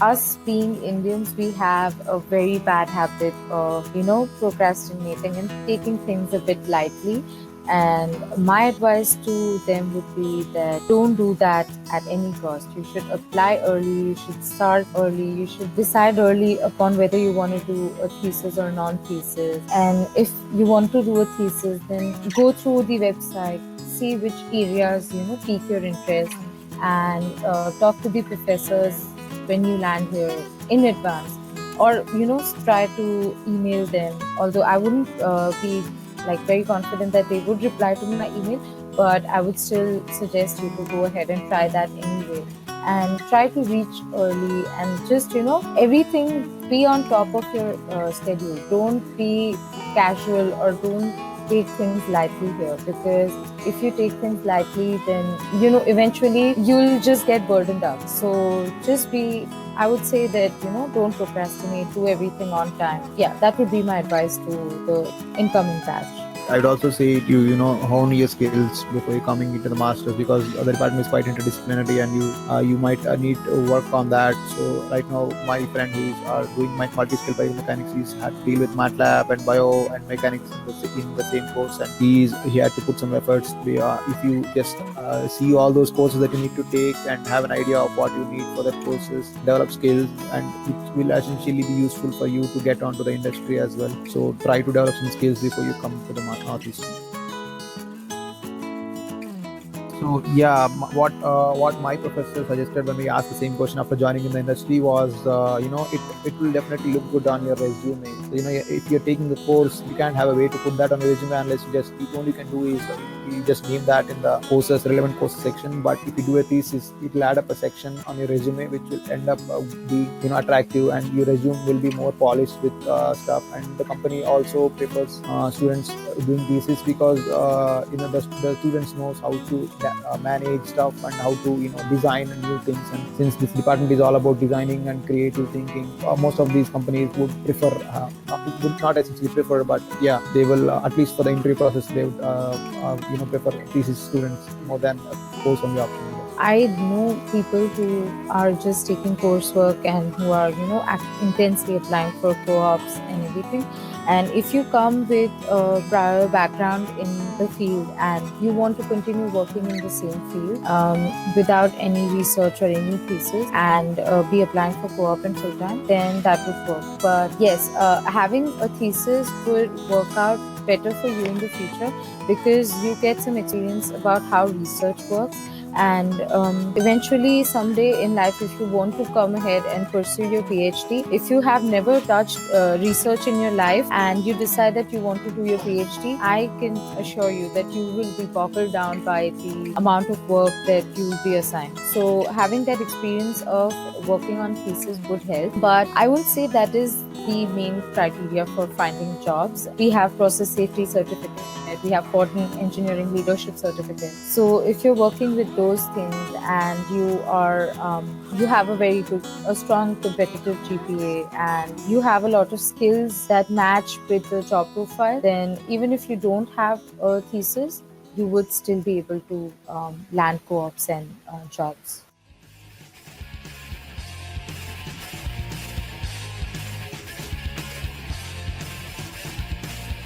us being Indians, we have a very bad habit of, procrastinating and taking things a bit lightly. And my advice to them would be that don't do that at any cost. You should apply early, you should start early, you should decide early upon whether you want to do a thesis or non-thesis. And if you want to do a thesis, then go through the website, see which areas, pique your interest, and talk to the professors when you land here in advance, or try to email them, although I wouldn't be like very confident that they would reply to my email, but I would still suggest you to go ahead and try that anyway, and try to reach early, and just everything, be on top of your schedule. Don't be casual, or don't take things lightly here, because if you take things lightly, then eventually you'll just get burdened up. So just be, I would say that don't procrastinate, do everything on time. Yeah, that would be my advice to the incoming batch. I'd also say to hone your skills before you coming into the masters, because the department is quite interdisciplinary, and you might need to work on that. So right now, my friend who's doing my multi-skill biomechanics, he's had to deal with MATLAB and bio and mechanics in the same course, and he had to put some efforts. If you just see all those courses that you need to take and have an idea of what you need for that courses, develop skills, and it will essentially be useful for you to get onto the industry as well. So try to develop some skills before you come to the Northeastern. So yeah, what my professor suggested when we asked the same question after joining in the industry was, it will definitely look good on your resume. So, if you're taking the course, you can't have a way to put that on your resume unless all you can do is you just name that in the relevant courses section. But if you do a thesis, it will add up a section on your resume which will end up being attractive, and your resume will be more polished with stuff. And the company also prefers students doing thesis, because the students knows how to manage stuff and how to design new things. And since this department is all about designing and creative thinking, most of these companies would prefer would not essentially prefer, but yeah, they will at least for the interview process, they would prefer thesis students more than course only option. I know people who are just taking coursework and who are, intensely applying for co-ops and everything. And if you come with a prior background in the field and you want to continue working in the same field without any research or any thesis, and be applying for co-op and full-time, then that would work. But yes, having a thesis would work out better for you in the future, because you get some experience about how research works. And eventually someday in life, if you want to come ahead and pursue your PhD, if you have never touched research in your life and you decide that you want to do your PhD, I can assure you that you will be boggled down by the amount of work that you will be assigned. So having that experience of working on thesis would help, but I won't say that is the main criteria for finding jobs. We have process safety certificate, we have modern engineering leadership certificate. So if you're working with those things and you are you have a strong competitive GPA, and you have a lot of skills that match with the job profile, then even if you don't have a thesis, you would still be able to land co-ops and jobs.